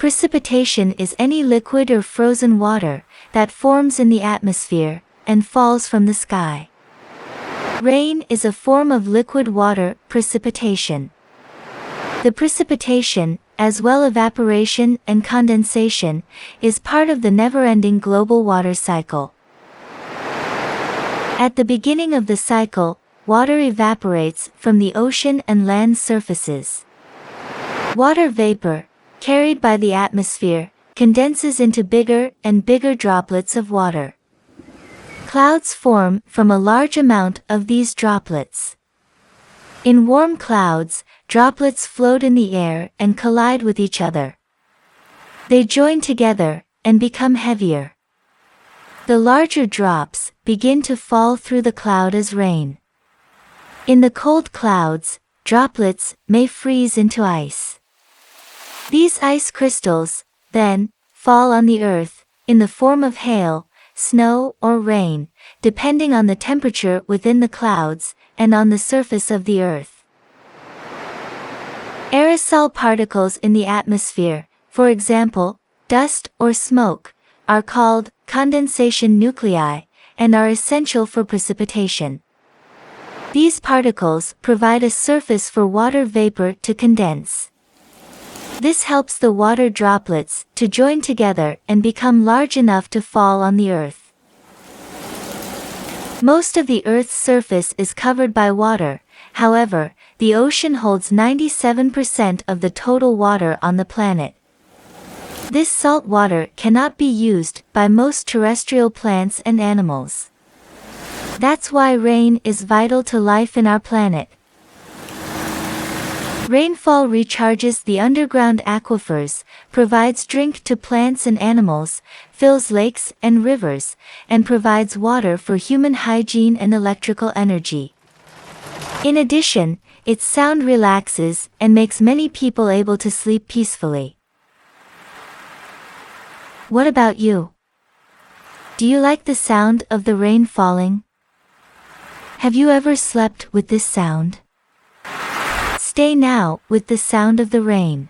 Precipitation is any liquid or frozen water that forms in the atmosphere and falls from the sky. Rain is a form of liquid water precipitation. The precipitation, as well evaporation and condensation, is part of the never-ending global water cycle. At the beginning of the cycle, water evaporates from the ocean and land surfaces. Water vapor, carried by the atmosphere, condenses into bigger and bigger droplets of water. Clouds form from a large amount of these droplets. In warm clouds, droplets float in the air and collide with each other. They join together and become heavier. The larger drops begin to fall through the cloud as rain. In the cold clouds, droplets may freeze into ice. These ice crystals, then, fall on the earth, in the form of hail, snow or rain, depending on the temperature within the clouds and on the surface of the earth. Aerosol particles in the atmosphere, for example, dust or smoke, are called condensation nuclei and are essential for precipitation. These particles provide a surface for water vapor to condense. This helps the water droplets to join together and become large enough to fall on the earth. Most of the Earth's surface is covered by water. However, the ocean holds 97% of the total water on the planet. This salt water cannot be used by most terrestrial plants and animals. That's why rain is vital to life in our planet. Rainfall recharges the underground aquifers, provides drink to plants and animals, fills lakes and rivers, and provides water for human hygiene and electrical energy. In addition, its sound relaxes and makes many people able to sleep peacefully. What about you? Do you like the sound of the rain falling? Have you ever slept with this sound? Stay now with the sound of the rain.